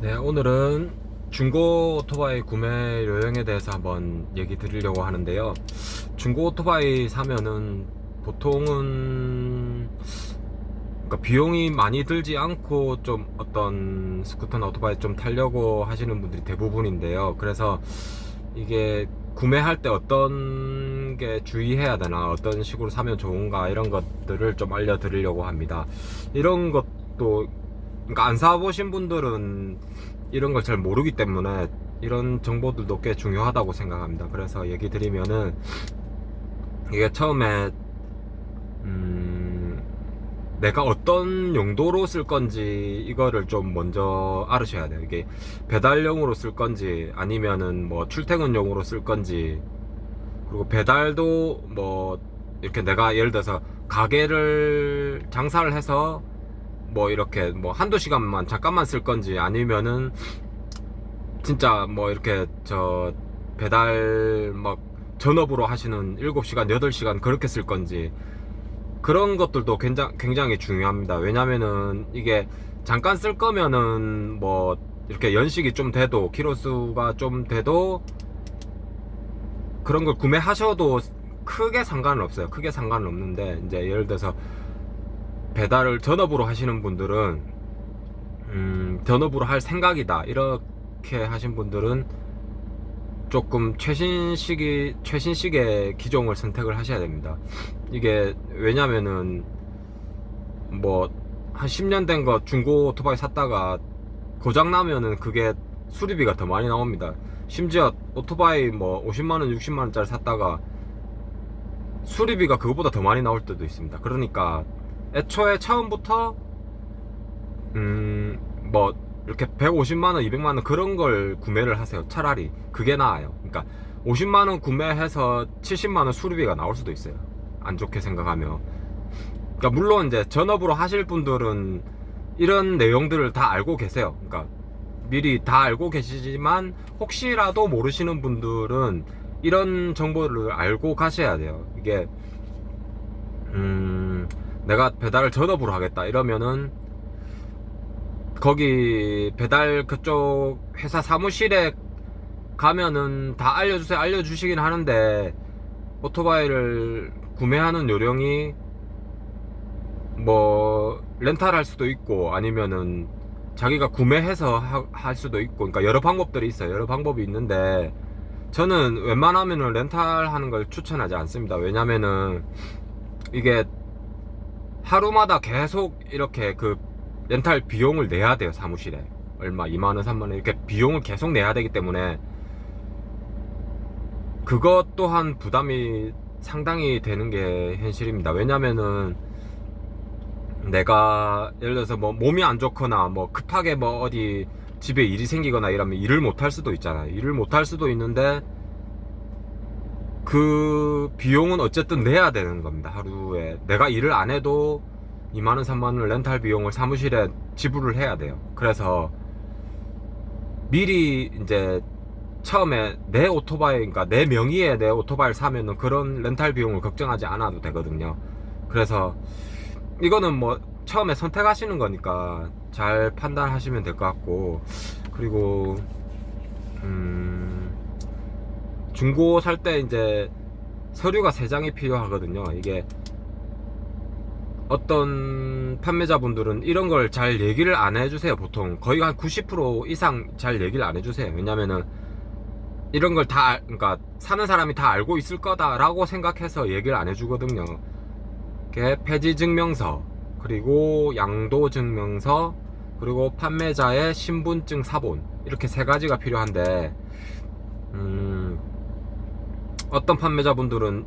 네, 오늘은 중고 오토바이 구매 요령에 대해서 한번 얘기 드리려고 하는데요. 중고 오토바이 사면은 보통은 그러니까 비용이 많이 들지 않고 좀 어떤 스쿠터나 오토바이 좀 타려고 하시는 분들이 대부분인데요. 그래서 이게 구매할 때 어떤 게 주의해야 되나, 어떤 식으로 사면 좋은가, 이런 것들을 좀 알려드리려고 합니다. 이런 것도 그러니까 안 사보신 분들은 이런 걸 잘 모르기 때문에 이런 정보들도 꽤 중요하다고 생각합니다. 그래서 얘기 드리면은, 이게 처음에 내가 어떤 용도로 쓸 건지 이거를 좀 먼저 알으셔야 돼요. 이게 배달용으로 쓸 건지 아니면은 뭐 출퇴근용으로 쓸 건지, 그리고 배달도 뭐 이렇게 내가 예를 들어서 가게를 장사를 해서 뭐 이렇게 뭐 한두 시간만 잠깐만 쓸 건지, 아니면은 진짜 뭐 이렇게 저 배달 막 전업으로 하시는 7시간 8시간 그렇게 쓸 건지, 그런 것들도 굉장히 중요합니다. 왜냐면은 이게 잠깐 쓸 거면은 뭐 이렇게 연식이 좀 돼도, 키로수가 좀 돼도 그런 걸 구매하셔도 크게 상관은 없어요. 크게 상관은 없는데, 이제 예를 들어서 배달을 전업으로 하시는 분들은 전업으로 할 생각이다 이렇게 하신 분들은 조금 최신식의 기종을 선택을 하셔야 됩니다. 이게 왜냐면은 뭐 한 10년 된 거 중고 오토바이 샀다가 고장 나면은 그게 수리비가 더 많이 나옵니다. 심지어 오토바이 뭐 50만원 60만원짜리 샀다가 수리비가 그거보다 더 많이 나올 때도 있습니다. 그러니까 애초에 처음부터 뭐 이렇게 150만원 200만원 그런 걸 구매를 하세요. 차라리 그게 나아요. 그러니까 50만원 구매해서 70만원 수리비가 나올 수도 있어요, 안 좋게 생각하면. 그러니까 물론 이제 전업으로 하실 분들은 이런 내용들을 다 알고 계세요. 그러니까 미리 다 알고 계시지만 혹시라도 모르시는 분들은 이런 정보를 알고 가셔야 돼요. 이게 내가 배달을 전업으로 하겠다 이러면은 거기 배달 그쪽 회사 사무실에 가면은 다 알려주시긴 하는데, 오토바이를 구매하는 요령이 뭐 렌탈할 수도 있고 아니면은 자기가 구매해서 할 수도 있고, 그러니까 여러 방법들이 있어요. 여러 방법이 있는데 저는 웬만하면은 렌탈하는 걸 추천하지 않습니다. 왜냐면은 이게 하루마다 계속 이렇게 그 렌탈 비용을 내야 돼요. 사무실에 얼마 2만원 3만원 이렇게 비용을 계속 내야 되기 때문에 그것 또한 부담이 상당히 되는 게 현실입니다. 왜냐면은 내가 예를 들어서 뭐 몸이 안 좋거나 뭐 급하게 뭐 어디 집에 일이 생기거나 이러면 일을 못 할 수도 있잖아요. 일을 못 할 수도 있는데 그 비용은 어쨌든 내야 되는 겁니다. 하루에 내가 일을 안 해도 2만원 3만원 렌탈 비용을 사무실에 지불을 해야 돼요. 그래서 미리 이제 처음에 내 오토바이, 그러니까 내 명의의 내 오토바이를 사면은 그런 렌탈 비용을 걱정하지 않아도 되거든요. 그래서 이거는 뭐 처음에 선택하시는 거니까 잘 판단하시면 될 것 같고, 그리고 중고 살 때 이제 서류가 3장이 필요하거든요. 이게 어떤 판매자분들은 이런 걸 잘 얘기를 안 해주세요. 보통 거의 한 90% 이상 잘 얘기를 안 해주세요. 왜냐면은 이런 걸 다, 그러니까 사는 사람이 다 알고 있을 거다라고 생각해서 얘기를 안 해주거든요. 이게 폐지증명서, 그리고 양도증명서, 그리고 판매자의 신분증 사본, 이렇게 3가지가 필요한데 어떤 판매자분들은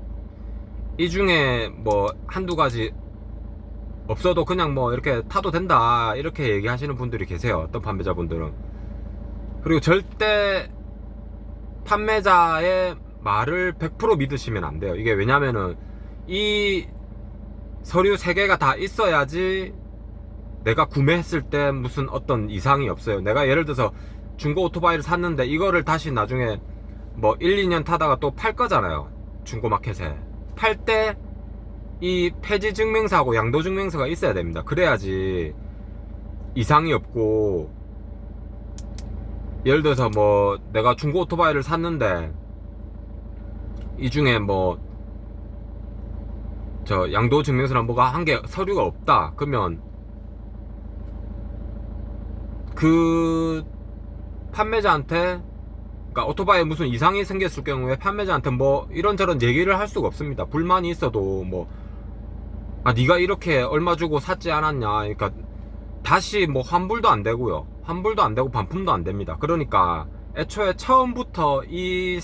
이 중에 뭐 한두 가지 없어도 그냥 뭐 이렇게 타도 된다 이렇게 얘기하시는 분들이 계세요. 어떤 판매자분들은. 그리고 절대 판매자의 말을 100% 믿으시면 안 돼요. 이게 왜냐면은 이 서류 3개가 다 있어야지 내가 구매했을 때 무슨 어떤 이상이 없어요. 내가 예를 들어서 중고 오토바이를 샀는데 이거를 다시 나중에 뭐 1, 2년 타다가 또 팔 거잖아요. 중고 마켓에. 팔 때 이 폐지 증명서하고 양도 증명서가 있어야 됩니다. 그래야지 이상이 없고 예를 들어서 뭐 내가 중고 오토바이를 샀는데 이 중에 뭐 저 양도 증명서나 뭐가 한 개 서류가 없다 그러면 그 판매자한테, 그러니까 오토바이에 무슨 이상이 생겼을 경우에 판매자한테 뭐 이런저런 얘기를 할 수가 없습니다. 불만이 있어도 뭐 네가 이렇게 얼마 주고 샀지 않았냐, 그러니까 다시 뭐 환불도 안 되고요, 환불도 안 되고 반품도 안 됩니다. 그러니까 애초에 처음부터 이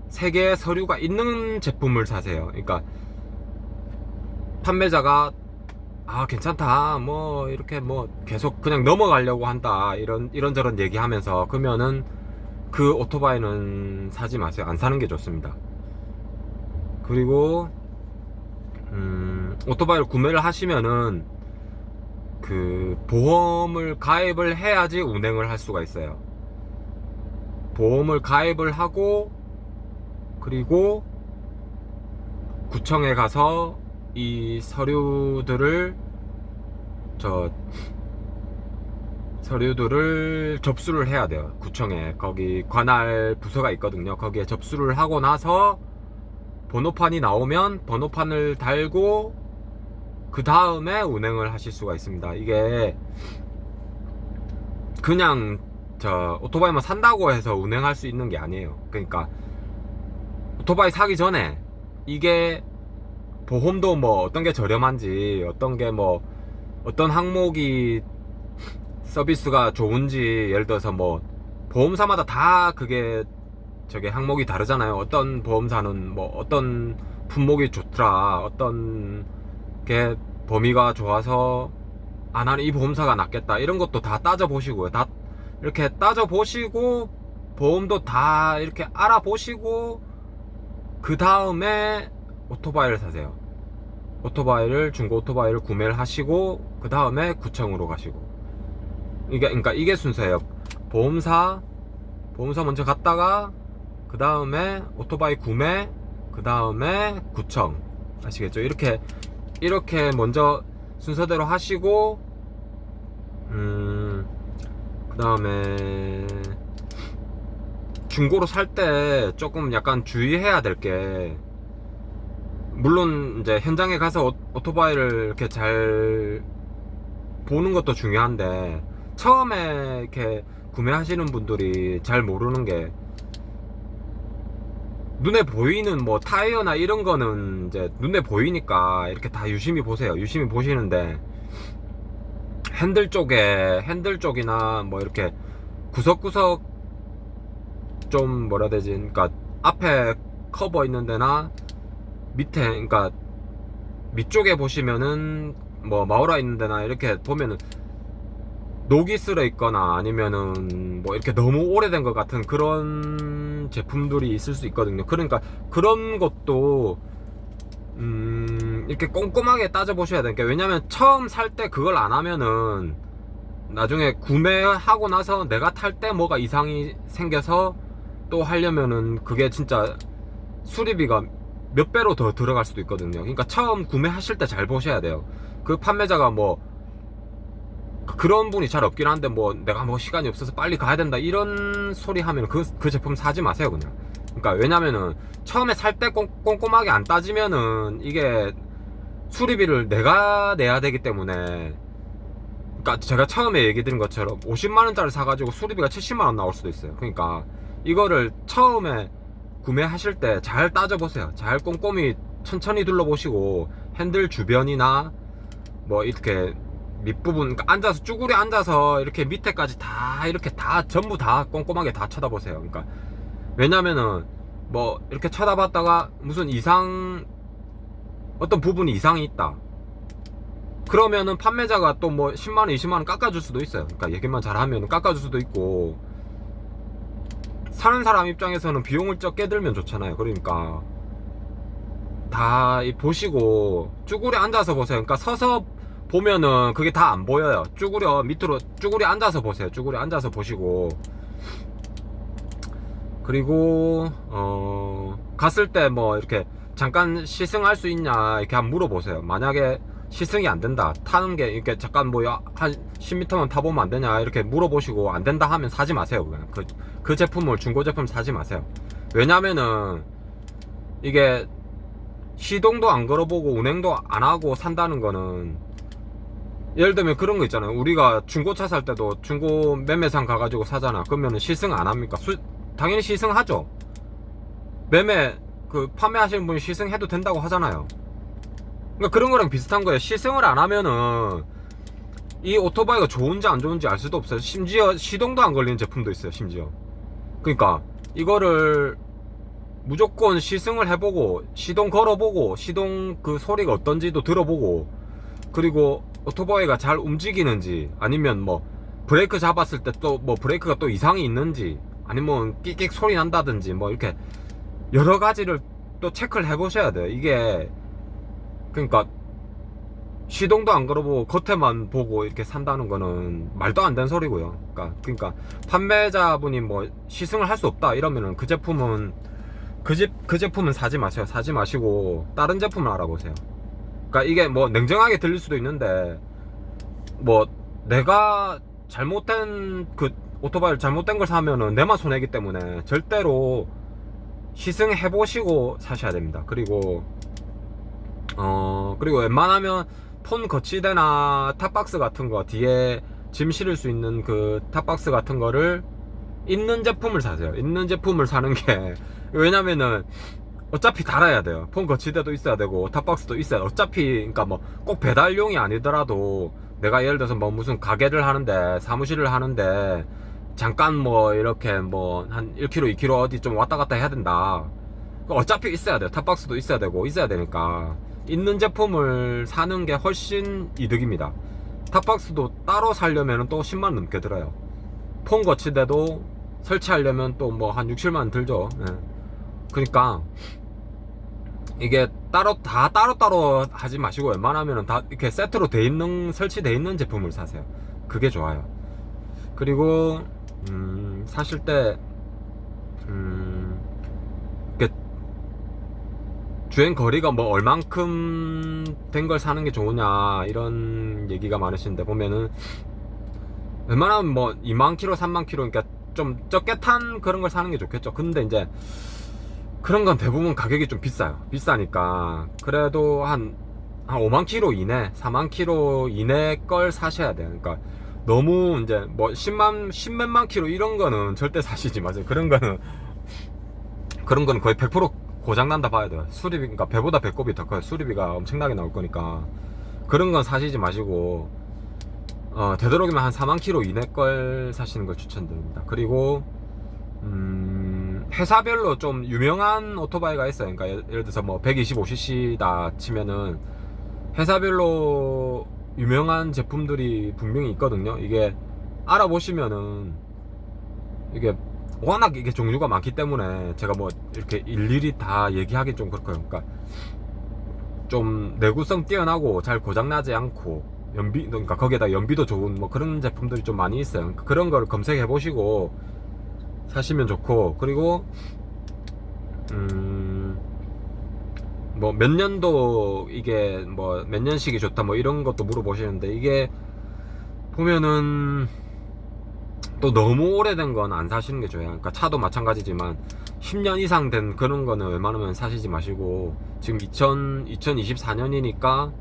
세 개의 서류가 있는 제품을 사세요. 그러니까 판매자가 괜찮다 뭐 이렇게 뭐 계속 그냥 넘어가려고 한다 이런저런 얘기하면서, 그러면은 그 오토바이는 사지 마세요. 안 사는 게 좋습니다. 그리고 오토바이를 구매를 하시면은 그 보험을 가입을 해야지 운행을 할 수가 있어요. 보험을 가입을 하고 그리고 구청에 가서 이 서류들을 접수를 해야 돼요. 구청에 거기 관할 부서가 있거든요. 거기에 접수를 하고 나서 번호판이 나오면 번호판을 달고 그 다음에 운행을 하실 수가 있습니다. 이게 그냥 오토바이만 산다고 해서 운행할 수 있는 게 아니에요. 그러니까 오토바이 사기 전에 이게 보험도 뭐 어떤 게 저렴한지, 어떤 게 뭐 어떤 항목이 서비스가 좋은지, 예를 들어서 뭐 보험사마다 다 그게 저게 항목이 다르잖아요. 어떤 보험사는 뭐 어떤 품목이 좋더라, 어떤 게 범위가 좋아서 나는 이 보험사가 낫겠다, 이런 것도 다 따져보시고요. 다 이렇게 따져보시고 보험도 다 이렇게 알아보시고 그 다음에 오토바이를 사세요. 중고 오토바이를 구매를 하시고 그 다음에 구청으로 가시고, 그러니까 이게 순서예요. 보험사 먼저 갔다가 그 다음에 오토바이 구매, 그 다음에 구청. 아시겠죠? 이렇게 먼저 순서대로 하시고, 그 다음에 중고로 살 때 조금 약간 주의해야 될 게, 물론 이제 현장에 가서 오토바이를 이렇게 잘 보는 것도 중요한데, 처음에 이렇게 구매하시는 분들이 잘 모르는 게, 눈에 보이는 뭐 타이어나 이런 거는 이제 눈에 보이니까 이렇게 다 유심히 보세요. 유심히 보시는데 핸들 쪽이나 뭐 이렇게 구석구석 좀 뭐라 해야 되지, 그러니까 앞에 커버 있는 데나 밑에, 그러니까 밑쪽에 보시면은 뭐 마우라 있는 데나 이렇게 보면은 녹이 쓸어 있거나 아니면은 뭐 이렇게 너무 오래된 것 같은 그런 제품들이 있을 수 있거든요. 그러니까 그런 것도 이렇게 꼼꼼하게 따져보셔야 되니까. 왜냐면 처음 살 때 그걸 안 하면은 나중에 구매하고 나서 내가 탈 때 뭐가 이상이 생겨서 또 하려면은 그게 진짜 수리비가 몇 배로 더 들어갈 수도 있거든요. 그러니까 처음 구매하실 때 잘 보셔야 돼요. 그 판매자가 뭐 그런 분이 잘 없긴 한데 뭐 내가 뭐 시간이 없어서 빨리 가야 된다 이런 소리 하면 그 제품 사지 마세요 그냥. 그러니까 왜냐면은 처음에 살 때 꼼꼼하게 안 따지면은 이게 수리비를 내가 내야 되기 때문에, 그러니까 제가 처음에 얘기 드린 것처럼 50만원짜리 사가지고 수리비가 70만원 나올 수도 있어요. 그러니까 이거를 처음에 구매하실 때 잘 따져보세요. 잘 꼼꼼히 천천히 둘러보시고, 핸들 주변이나 뭐 이렇게 밑부분, 그러니까 앉아서 쭈그려 앉아서 이렇게 밑에까지 다 이렇게 다 전부 다 꼼꼼하게 다 쳐다보세요. 그러니까 왜냐면은 뭐 이렇게 쳐다봤다가 무슨 어떤 부분이 이상이 있다 그러면은 판매자가 또 뭐 10만원 20만원 깎아줄 수도 있어요. 그러니까 얘기만 잘하면 깎아줄 수도 있고, 사는 사람 입장에서는 비용을 적게 들면 좋잖아요. 그러니까 다 보시고 쭈그려 앉아서 보세요. 그러니까 서서 보면은 그게 다 안 보여요. 밑으로 쭈그려 앉아서 보세요. 쭈그려 앉아서 보시고, 그리고 갔을 때 뭐 이렇게 잠깐 시승할 수 있냐 이렇게 한번 물어보세요. 만약에 시승이 안 된다, 타는 게 이렇게 잠깐 뭐 한 10m만 타보면 안 되냐 이렇게 물어보시고 안 된다 하면 사지 마세요. 그냥 그 제품을, 중고 제품 사지 마세요. 왜냐면은 이게 시동도 안 걸어보고 운행도 안 하고 산다는 거는, 예를 들면 그런 거 있잖아요. 우리가 중고차 살 때도 중고 매매상 가가지고 사잖아. 그러면 시승 안 합니까? 당연히 시승하죠. 매매 그 판매하시는 분이 시승해도 된다고 하잖아요. 그러니까 그런 거랑 비슷한 거예요. 시승을 안 하면은 이 오토바이가 좋은지 안 좋은지 알 수도 없어요. 심지어 시동도 안 걸리는 제품도 있어요. 심지어. 그러니까 이거를 무조건 시승을 해보고, 시동 걸어보고, 시동 그 소리가 어떤지도 들어보고, 그리고 오토바이가 잘 움직이는지, 아니면 뭐 브레이크 잡았을 때 또 뭐 브레이크가 또 이상이 있는지, 아니면 끽끽 소리 난다든지, 뭐 이렇게 여러 가지를 또 체크를 해보셔야 돼요. 이게 그러니까 시동도 안 걸어보고 겉에만 보고 이렇게 산다는 거는 말도 안 되는 소리고요. 그러니까 판매자분이 뭐 시승을 할 수 없다 이러면은 그 제품은 그 제품은 사지 마세요. 사지 마시고 다른 제품을 알아보세요. 그러니까 이게 뭐 냉정하게 들릴 수도 있는데, 뭐 내가 잘못된 그 오토바이를 잘못된 걸 사면은 내만 손해기 때문에 절대로 시승해 보시고 사셔야 됩니다. 그리고 그리고 웬만하면 폰 거치대나 탑박스 같은 거, 뒤에 짐 실을 수 있는 그 탑박스 같은 거를 있는 제품을 사세요. 있는 제품을 사는 게 왜냐면은 어차피 달아야 돼요. 폰 거치대도 있어야 되고 탑박스도 있어야 돼. 어차피 그러니까 뭐 꼭 배달용이 아니더라도 내가 예를 들어서 뭐 무슨 가게를 하는데, 사무실을 하는데 잠깐 뭐 이렇게 뭐 한 1km 2km 어디 좀 왔다 갔다 해야 된다. 어차피 있어야 돼요. 탑박스도 있어야 되고 있어야 되니까 있는 제품을 사는 게 훨씬 이득입니다. 탑박스도 따로 사려면 또 10만 넘게 들어요. 폰 거치대도 설치하려면 또 뭐 한 6, 7만 들죠. 예. 그러니까 이게 따로따로 하지 마시고 웬만하면 다 이렇게 세트로 돼 있는, 설치돼 있는 제품을 사세요. 그게 좋아요. 그리고 사실 때 주행 거리가 뭐 얼만큼 된 걸 사는 게 좋으냐 이런 얘기가 많으신데, 보면은 웬만하면 뭐 2만 킬로 3만 킬로, 그러니까 좀 적게 탄 그런 걸 사는 게 좋겠죠. 근데 이제 그런 건 대부분 가격이 좀 비싸요. 비싸니까 그래도 한 5만 킬로 이내, 4만 킬로 이내 걸 사셔야 돼요. 그러니까 너무 이제 뭐 10몇만 킬로 이런 거는 절대 사시지 마세요. 그런 거는 거의 100% 고장난다 봐야 돼요. 수리비, 그러니까 배보다 배꼽이 더 커요. 수리비가 엄청나게 나올 거니까 그런 건 사시지 마시고, 되도록이면 한 4만 킬로 이내 걸 사시는 걸 추천드립니다. 그리고 회사별로 좀 유명한 오토바이가 있어요. 그러니까 예를 들어서 뭐 125cc다 치면은 회사별로 유명한 제품들이 분명히 있거든요. 이게 알아보시면은 이게 워낙 이게 종류가 많기 때문에 제가 뭐 이렇게 일일이 다 얘기하기 좀 그렇고요. 그러니까 좀 내구성 뛰어나고 잘 고장나지 않고 그러니까 거기에다 연비도 좋은 뭐 그런 제품들이 좀 많이 있어요. 그러니까 그런 걸 검색해 보시고 사시면 좋고, 그리고 뭐 몇 년도 이게 뭐 몇 년식이 좋다 뭐 이런 것도 물어보시는데, 이게 보면은 또 너무 오래된 건 안 사시는 게 좋아요. 그러니까 차도 마찬가지지만 10년 이상 된 그런 거는 웬만하면 사시지 마시고, 지금 2024년이니까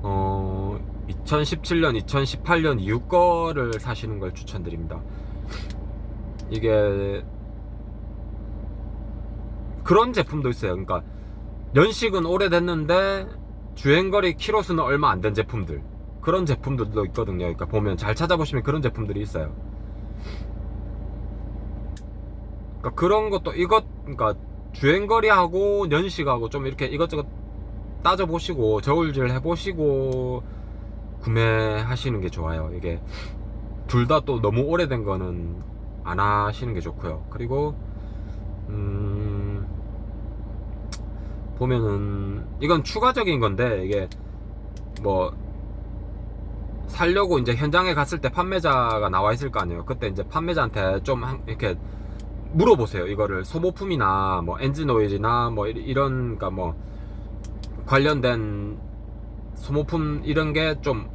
2017년 2018년 이후 거를 사시는 걸 추천드립니다. 이게 그런 제품도 있어요. 그러니까 연식은 오래됐는데 주행거리 키로수는 얼마 안 된 제품들, 그런 제품들도 있거든요. 그러니까 보면 잘 찾아보시면 그런 제품들이 있어요. 그러니까 그런 것도 그러니까 주행거리하고 연식하고 좀 이렇게 이것저것 따져보시고 저울질 해보시고 구매하시는 게 좋아요. 이게 둘 다 또 너무 오래된 거는 안 하시는 게 좋고요. 그리고 보면은 이건 추가적인 건데, 이게 뭐 살려고 이제 현장에 갔을 때 판매자가 나와 있을 거 아니에요. 그때 이제 판매자한테 좀 이렇게 물어보세요. 이거를 소모품이나 뭐 엔진 오일이나 뭐 이런, 그러니까 뭐 관련된 소모품 이런 게 좀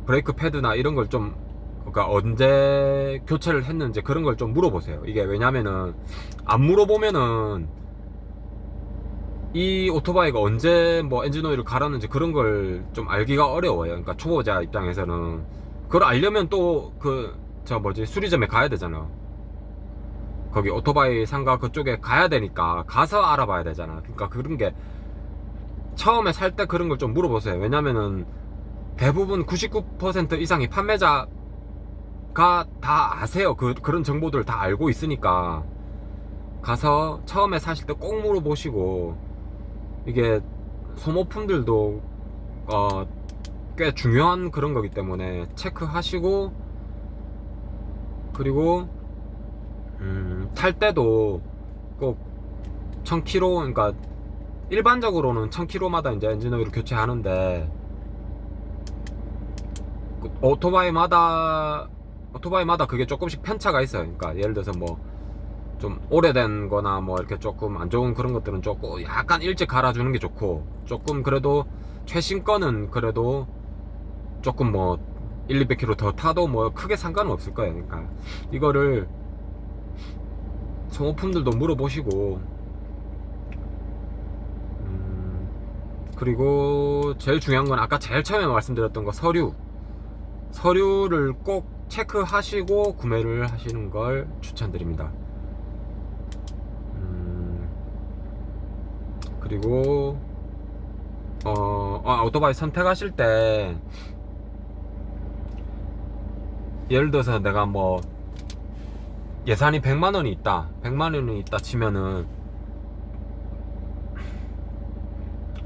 브레이크 패드나 이런 걸 좀 그러니까 언제 교체를 했는지 그런 걸 좀 물어보세요. 이게 왜냐면은 안 물어보면은 이 오토바이가 언제 뭐 엔진 오일을 갈았는지 그런 걸 좀 알기가 어려워요. 그러니까 초보자 입장에서는 그걸 알려면 또 그 저 뭐지 수리점에 가야 되잖아. 거기 오토바이 상가 그쪽에 가야 되니까 가서 알아봐야 되잖아. 그러니까 그런 게 처음에 살 때 그런 걸 좀 물어보세요. 왜냐면은 대부분 99% 이상의 판매자가 다 아세요. 그런 정보들을 다 알고 있으니까 가서 처음에 사실 때 꼭 물어보시고, 이게 소모품들도 꽤 중요한 그런 거기 때문에 체크하시고, 그리고 탈 때도 꼭 1000km, 그러니까 일반적으로는 1000km마다 이제 엔진오일을 교체하는데 오토바이마다 그게 조금씩 편차가 있어요. 그러니까 예를 들어서 뭐 좀 오래된 거나 뭐 이렇게 조금 안 좋은 그런 것들은 조금 약간 일찍 갈아주는 게 좋고, 조금 그래도 최신 거는 그래도 조금 뭐 1, 200km 더 타도 뭐 크게 상관은 없을 거예요. 그러니까 이거를 소모품들도 물어보시고, 그리고 제일 중요한 건 아까 제일 처음에 말씀드렸던 거, 서류를 꼭 체크하시고 구매를 하시는 걸 추천드립니다. 그리고 오토바이 선택하실 때 예를 들어서 내가 뭐 예산이 100만원이 있다 치면은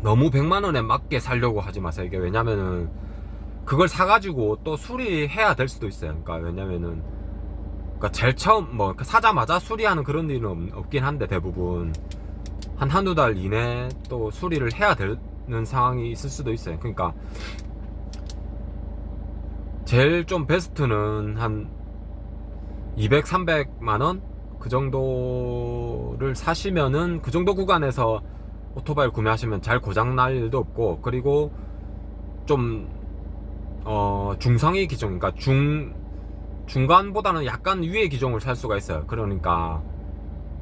너무 100만원에 맞게 살려고 하지 마세요. 이게 왜냐면은 그걸 사가지고 또 수리해야 될 수도 있어요. 그러니까 왜냐면은 그러니까 제일 처음 뭐 사자마자 수리하는 그런 일은 없긴 한데, 대부분 한두 달 이내에 또 수리를 해야 되는 상황이 있을 수도 있어요. 그러니까 제일 좀 베스트는 한 200, 300만원 그 정도를 사시면은 그 정도 구간에서 오토바이를 구매하시면 잘 고장날 일도 없고, 그리고 좀 중상위 기종, 그러니까 중간보다는 약간 위의 기종을 살 수가 있어요. 그러니까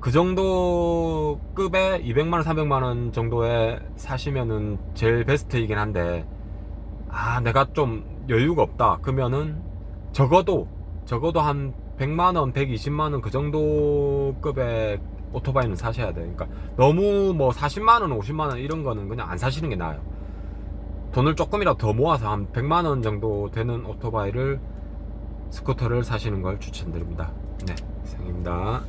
그 정도 급의 200만원, 300만원 정도에 사시면은 제일 베스트이긴 한데, 내가 좀 여유가 없다 그러면은 적어도 한 100만원, 120만원 그 정도 급의 오토바이는 사셔야 돼요. 그러니까 너무 뭐 40만원, 50만원 이런 거는 그냥 안 사시는 게 나아요. 돈을 조금이라도 더 모아서 한 100만원 정도 되는 오토바이를, 스쿠터를 사시는 걸 추천드립니다. 네, 이상입니다.